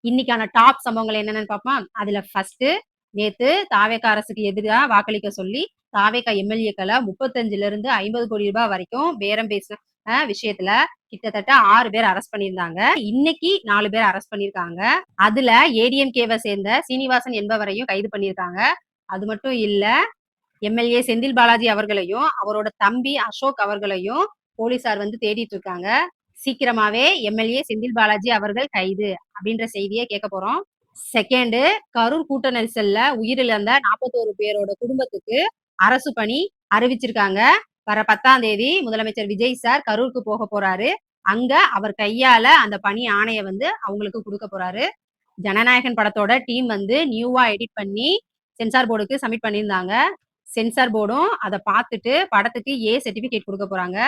இன்னைக்கான டாப் சம்பவங்கள் என்னென்னு பார்ப்போம். அதுல ஃபர்ஸ்ட் நேத்து தாவேகா அரசுக்கு எதிரா வாக்களிக்க சொல்லி தாவேகா எம்எல்ஏக்களை 35 இருந்து 50 கோடி ரூபாய் வரைக்கும் பேரம் பேசின விஷயத்துல கிட்டத்தட்ட 6 பேர் அரெஸ்ட் பண்ணியிருந்தாங்க. இன்னைக்கு 4 பேர் அரெஸ்ட் பண்ணிருக்காங்க. அதுல ஏடிஎம்கேவை சேர்ந்த சீனிவாசன் என்பவரையும் கைது பண்ணியிருக்காங்க. அது மட்டும் இல்ல, எம்எல்ஏ செந்தில் பாலாஜி அவர்களையும் அவரோட தம்பி அசோக் அவர்களையும் போலீசார் வந்து தேடிட்டு இருக்காங்க. சீக்கிரமாவே எம்எல்ஏ செந்தில் பாலாஜி அவர்கள் கைது அப்படின்ற செய்தியை கேட்க போறோம். செகண்ட், கரூர் கூட்ட நெரிசல்ல உயிரிழந்த 41 பேரோட குடும்பத்துக்கு அரசு பணி அறிவிச்சிருக்காங்க. வர 10ஆம் தேதி முதலமைச்சர் விஜய் சார் கரூருக்கு போக போறாரு. அங்க அவர் கையால அந்த பணி ஆணையை வந்து அவங்களுக்கு கொடுக்க போறாரு. ஜனநாயகன் படத்தோட டீம் வந்து நியூவா எடிட் பண்ணி சென்சார் போர்டுக்கு சப்மிட் பண்ணியிருந்தாங்க. சென்சார் போர்டும் அதை பார்த்துட்டு படத்துக்கு ஏ சர்டிபிகேட் கொடுக்க போறாங்க.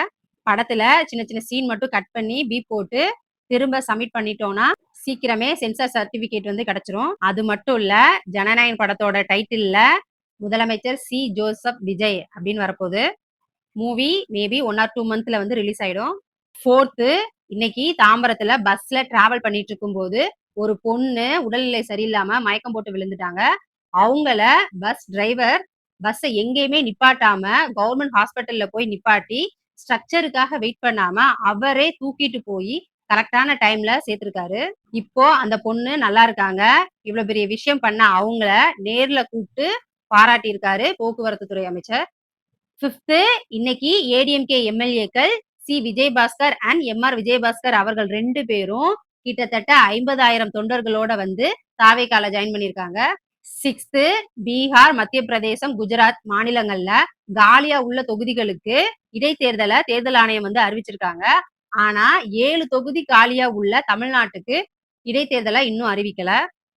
படத்துல சின்ன சின்ன சீன் மட்டும் கட் பண்ணி பீப் போட்டு திரும்ப சப்மிட் பண்ணிட்டோம்னா சீக்கிரமே சென்சார் சர்டிபிகேட் வந்து கிடைச்சிரும். அது மட்டும் இல்ல, ஜனநாயகன் படத்தோட டைட்டில்ல முதலமைச்சர் சி ஜோசப் விஜய் அப்படின்னு வரப்போகுது. மூவி மேபி 1 or 2 monthsல வந்து ரிலீஸ் ஆயிடும். ஃபோர்த்து, இன்னைக்கு தாம்பரத்துல பஸ்ல டிராவல் பண்ணிட்டு இருக்கும் போது ஒரு பொண்ணு உடல்நிலை சரியில்லாம மயக்கம் போட்டு விழுந்துட்டாங்க. அவங்கள பஸ் டிரைவர் பஸ்ஸை எங்கேயுமே நிப்பாட்டாம கவர்மெண்ட் ஹாஸ்பிட்டல்ல போய் நிப்பாட்டி ஸ்ட்ரக்சருக்காக வெயிட் பண்ணாம அவரே தூக்கிட்டு போய் கரெக்டான டைம்ல சேர்த்திருக்காரு. இப்போ அந்த பொண்ணு நல்லா இருக்காங்க. இவ்வளவு பெரிய விஷயம் பண்ண அவங்கள நேர்ல கூப்பிட்டு பாராட்டி இருக்காரு போக்குவரத்து துறை அமைச்சர். பிப்த், இன்னைக்கு ஏடிஎம்கே எம்எல்ஏக்கள் C Vijayabaskar and MR Vijayabaskar அவர்கள் 2 பேரும் கிட்டத்தட்ட 50,000 தொண்டர்களோட வந்து தாவேகால ஜாயின் பண்ணியிருக்காங்க. சிக்ஸ்த், பீகார், மத்திய பிரதேசம், குஜராத் மாநிலங்கள்ல காலியா உள்ள தொகுதிகளுக்கு இடைத்தேர்தலை தேர்தல் ஆணையம் வந்து அறிவிச்சிருக்காங்க. ஆனா 7 தொகுதி காலியா உள்ள தமிழ்நாட்டுக்கு இடைத்தேர்தலை இன்னும் அறிவிக்கல.